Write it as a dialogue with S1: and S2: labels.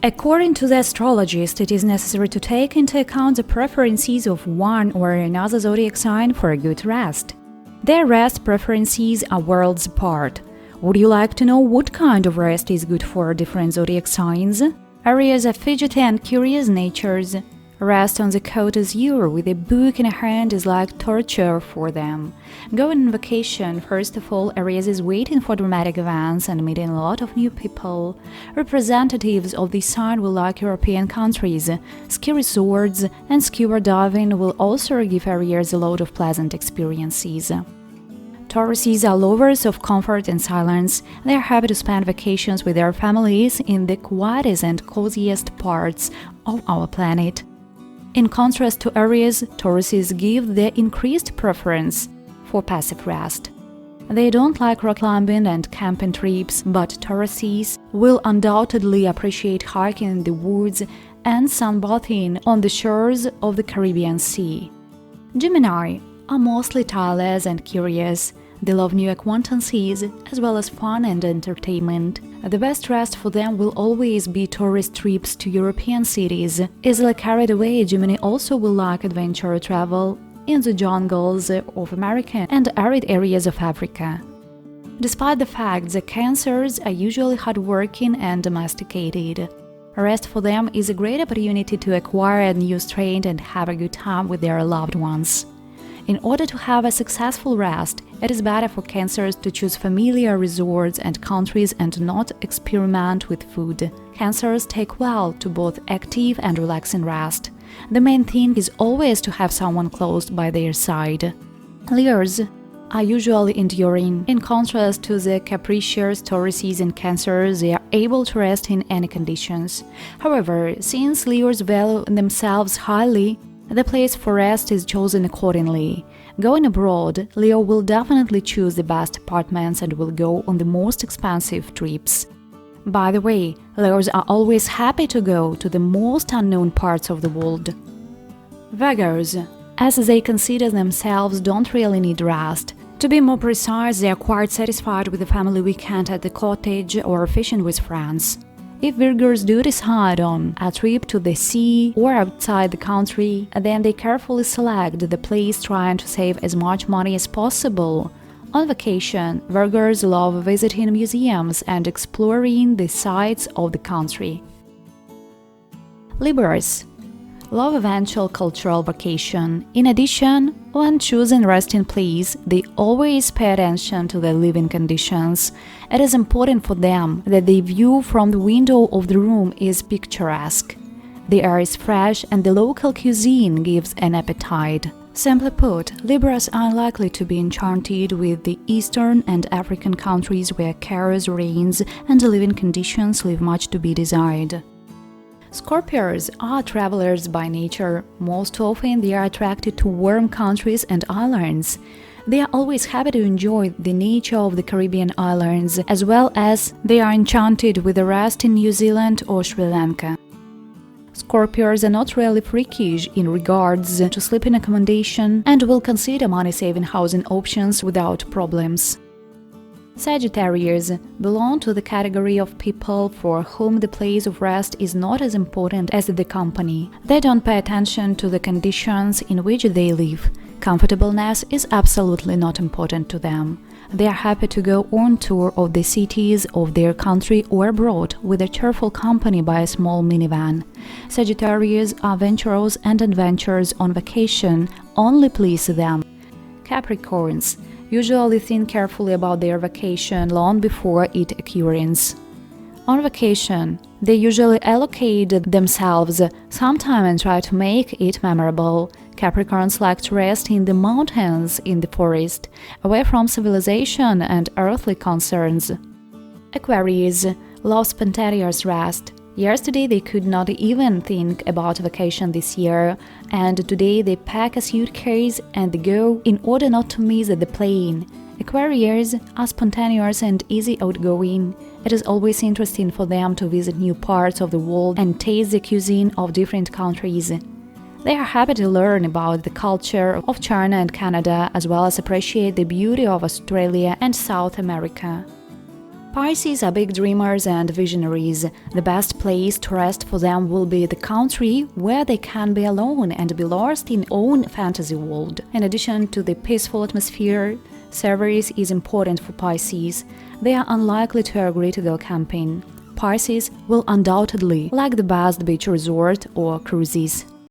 S1: According to the astrologists, it is necessary to take into account the preferences of one or another zodiac sign for a good rest. Their rest preferences are worlds apart. Would you like to know what kind of rest is good for different zodiac signs? Aries are fidgety and curious natures. Rest on the Côte d'Azur with a book in a hand is like torture for them. Going on vacation, first of all, Aries is waiting for dramatic events and meeting a lot of new people. Representatives of this sign will like European countries. Ski resorts and scuba diving will also give Aries a lot of pleasant experiences. Tauruses are lovers of comfort and silence. They are happy to spend vacations with their families in the quietest and coziest parts of our planet. In contrast to Aries, Tauruses give the increased preference for passive rest. They don't like rock climbing and camping trips, but Tauruses will undoubtedly appreciate hiking in the woods and sunbathing on the shores of the Caribbean Sea. Gemini are mostly tireless and curious. They love new acquaintances, as well as fun and entertainment. The best rest for them will always be tourist trips to European cities. Easily carried away, Gemini also will like adventure travel in the jungles of America and arid areas of Africa. Despite the fact that Cancers are usually hardworking and domesticated, rest for them is a great opportunity to acquire a new strength and have a good time with their loved ones. In order to have a successful rest, it is better for Cancers to choose familiar resorts and countries and not experiment with food. Cancers take well to both active and relaxing rest. The main thing is always to have someone close by their side. Leos are usually enduring. In contrast to the capricious Tauruses and Cancers, they are able to rest in any conditions. However, since Leos value themselves highly, the place for rest is chosen accordingly. Going abroad, Leo will definitely choose the best apartments and will go on the most expensive trips. By the way, Leos are always happy to go to the most unknown parts of the world. Virgos, as they consider themselves, don't really need rest. To be more precise, they are quite satisfied with a family weekend at the cottage or fishing with friends. If Virgos do decide on a trip to the sea or outside the country, then they carefully select the place, trying to save as much money as possible. On vacation, Virgos love visiting museums and exploring the sights of the country. Libras love eventual cultural vacation. In addition, when choosing resting place, they always pay attention to the living conditions. It is important for them that the view from the window of the room is picturesque. The air is fresh and the local cuisine gives an appetite. Simply put, Libras are unlikely to be enchanted with the Eastern and African countries where chaos reigns and the living conditions leave much to be desired. Scorpios are travelers by nature. Most often they are attracted to warm countries and islands. They are always happy to enjoy the nature of the Caribbean islands, as well as they are enchanted with the rest in New Zealand or Sri Lanka. Scorpios are not really freakish in regards to sleeping accommodation and will consider money-saving housing options without problems. Sagittarius belong to the category of people for whom the place of rest is not as important as the company. They don't pay attention to the conditions in which they live. Comfortableness is absolutely not important to them. They are happy to go on tour of the cities of their country or abroad with a cheerful company by a small minivan. Sagittarius are venturous and adventures on vacation only please them. Capricorns usually think carefully about their vacation long before it occurs. On vacation, they usually allocate themselves some time and try to make it memorable. Capricorns like to rest in the mountains, in the forest, away from civilization and earthly concerns. Aquarius love spontaneous rest. Yesterday they could not even think about vacation this year, and today they pack a suitcase and go in order not to miss the plane. Aquarians are spontaneous and easy outgoing. It is always interesting for them to visit new parts of the world and taste the cuisine of different countries. They are happy to learn about the culture of China and Canada, as well as appreciate the beauty of Australia and South America. Pisces are big dreamers and visionaries. The best place to rest for them will be the country where they can be alone and be lost in own fantasy world. In addition to the peaceful atmosphere, service is important for Pisces. They are unlikely to agree to go camping. Pisces will undoubtedly like the best beach resort or cruises.